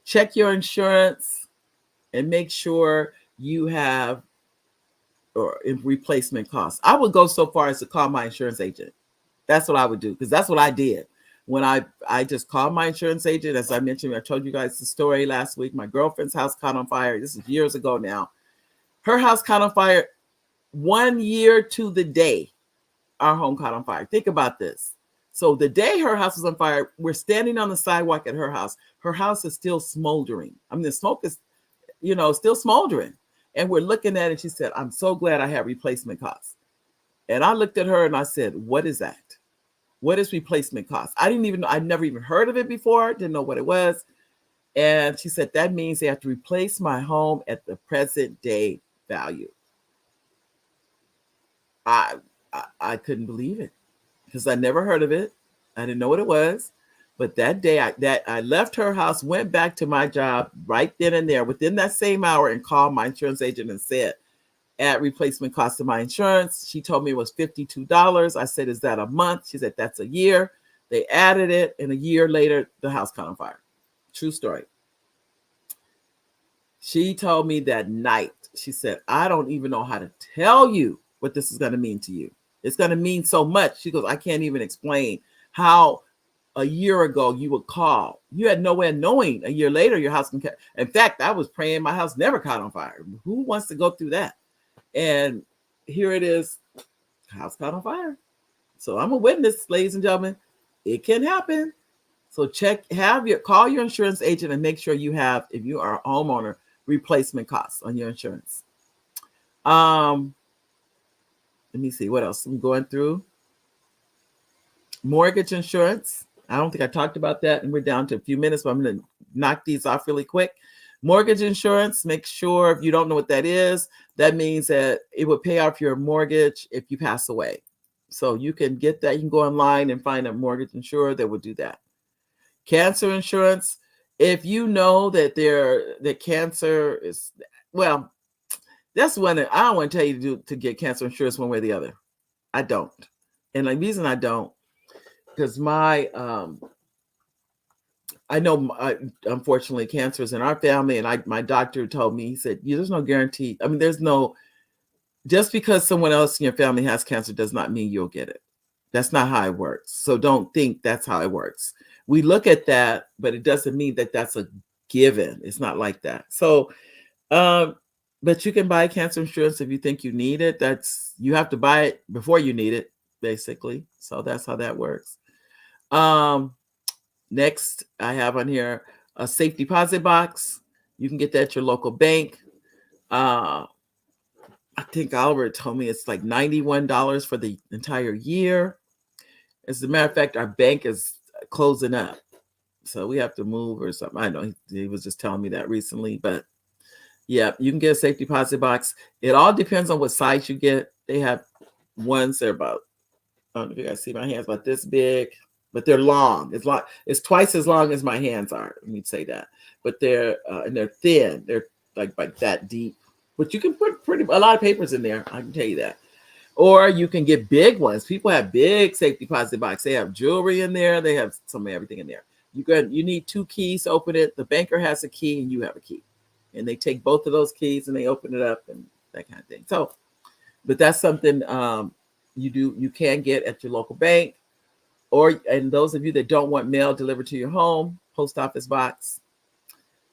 check your insurance and make sure you have replacement costs. I would go so far as to call my insurance agent. That's what I would do, because that's what I did. When I just called my insurance agent, as I mentioned, I told you guys the story last week. My girlfriend's house caught on fire. This is years ago now. Her house caught on fire 1 year to the day our home caught on fire. Think about this. So the day her house was on fire, we're standing on the sidewalk at her house. Her house is still smoldering. I mean, the smoke is, still smoldering. And we're looking at it. She said, "I'm so glad I have replacement costs." And I looked at her and I said, "What is that? What is replacement cost?" I'd never even heard of it before. Didn't know what it was. And she said, "That means they have to replace my home at the present day value." I couldn't believe it, because I never heard of it. I didn't know what it was. But that day I left her house, went back to my job right then and there within that same hour, and called my insurance agent and said, "Add replacement cost of my insurance." She told me it was $52. I said, "Is that a month?" She said, "That's a year." They added it, and a year later, the house caught on fire. True story. She told me that night, she said, "I don't even know how to tell you what this is going to mean to you. It's going to mean so much." She goes, "I can't even explain how a year ago you would call. You had no way of knowing a year later your house can catch." In fact, I was praying my house never caught on fire. Who wants to go through that? And here it is, house caught on fire. So I'm a witness, ladies and gentlemen. It can happen. So call your insurance agent and make sure you have, if you are a homeowner, replacement costs on your insurance. Let me see what else I'm going through. Mortgage insurance. I don't think I talked about that, and we're down to a few minutes, but I'm going to knock these off really quick. Mortgage insurance, make sure, if you don't know what that is, that means that it would pay off your mortgage if you pass away. So you can get that. You can go online and find a mortgage insurer that will do that. Cancer insurance, if you know that cancer is, well, that's one that I don't want to tell you to get cancer insurance one way or the other. I don't. And the reason I don't, because I know, unfortunately, cancer is in our family, and my doctor told me, he said, "There's no guarantee. I mean, just because someone else in your family has cancer does not mean you'll get it. That's not how it works. So don't think that's how it works. We look at that, but it doesn't mean that that's a given. It's not like that. So, but you can buy cancer insurance if you think you need it. You have to buy it before you need it, basically. So that's how that works. Next, I have on here a safe deposit box. You can get that at your local bank. I think Albert told me it's like $91 for the entire year. As a matter of fact, our bank is closing up, so we have to move or something. I know he was just telling me that recently, but yeah, you can get a safe deposit box. It all depends on what size you get. They have ones that are about, I don't know if you guys see my hands, about this big, but they're long. It's twice as long as my hands are. Let me say that. But they're thin. They're like that deep. But you can put a lot of papers in there. I can tell you that. Or you can get big ones. People have big safe deposit box. They have jewelry in there. They have some of everything in there. You need 2 keys to open it. The banker has a key and you have a key. And they take both of those keys and they open it up and that kind of thing. So, but that's something you can get at your local bank. And those of you that don't want mail delivered to your home, post office box.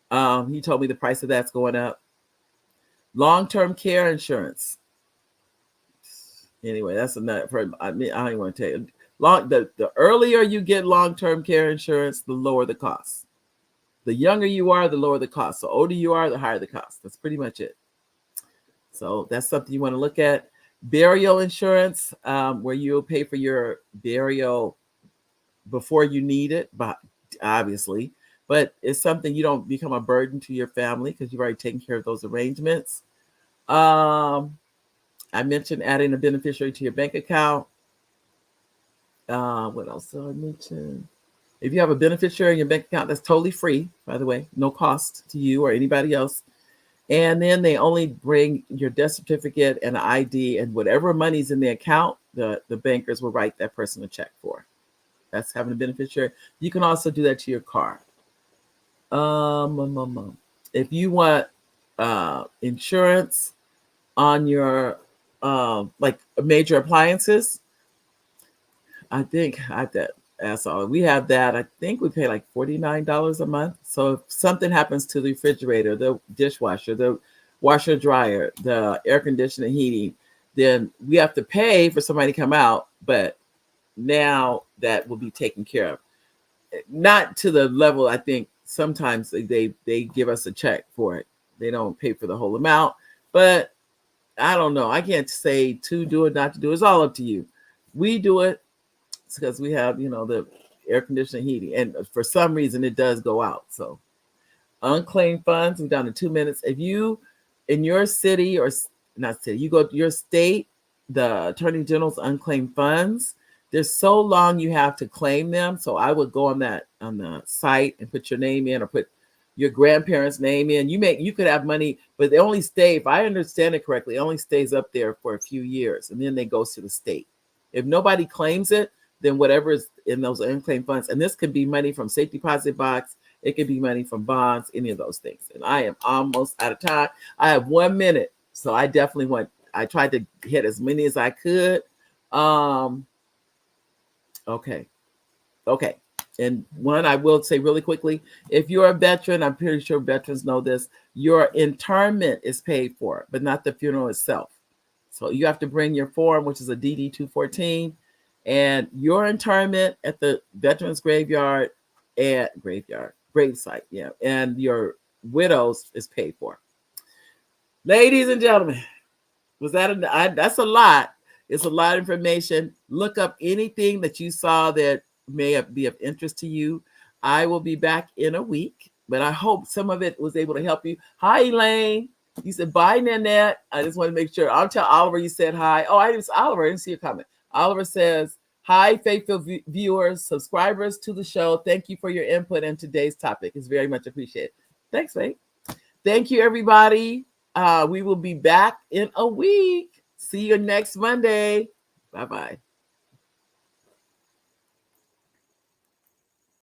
He told me the price of that's going up. Long-term care insurance. Anyway, that's another. I mean, I don't even want to tell you. The earlier you get long-term care insurance, the lower the cost. The younger you are, the lower the cost. The older you are, the higher the cost. That's pretty much it. So that's something you want to look at. Burial insurance, where you'll pay for your burial before you need it, but obviously, but it's something you don't become a burden to your family because you've already taken care of those arrangements. I mentioned adding a beneficiary to your bank account. What else did I mention? If you have a beneficiary in your bank account, that's totally free, by the way, no cost to you or anybody else. And then they only bring your death certificate and ID, and whatever money's in the account, the bankers will write that person a check for. That's having a beneficiary. You can also do that to your car. If you want insurance on your like major appliances, I think that's all. We have that. I think we pay like $49 a month. So if something happens to the refrigerator, the dishwasher, the washer dryer, the air conditioning, heating, then we have to pay for somebody to come out. But now that will be taken care of. Not to the level, I think sometimes they give us a check for it. They don't pay for the whole amount, but I don't know. I can't say to do it, not to do it. It's all up to you. We do it because we have, the air conditioning, heating, and for some reason it does go out. So unclaimed funds, we're down to 2 minutes. If you in your city, or not city, you go to your state, the Attorney General's unclaimed funds, there's so long you have to claim them. So I would go on the site and put your name in, or put your grandparents' name in. You could have money, but they only stay, if I understand it correctly, it only stays up there for a few years, and then they go to the state. If nobody claims it, then whatever is in those unclaimed funds, and this could be money from safe deposit box, it could be money from bonds, any of those things. And I am almost out of time. I have 1 minute, so I tried to hit as many as I could. Okay. And one I will say really quickly, if you're a veteran, I'm pretty sure veterans know this, your interment is paid for, but not the funeral itself. So you have to bring your form, which is a DD 214, and your interment at the Veterans Gravesite, yeah, and your widow's is paid for. Ladies and gentlemen, that's a lot. It's a lot of information. Look up anything that you saw that may be of interest to you. I will be back in a week, but I hope some of it was able to help you. Hi, Elaine. You said bye, Nanette. I just want to make sure. I'll tell Oliver you said hi. Oh, Oliver. I didn't see your comment. Oliver says, hi, faithful viewers, subscribers to the show. Thank you for your input in today's topic. It's very much appreciated. Thanks, mate. Thank you, everybody. We will be back in a week. See you next Monday. Bye-bye.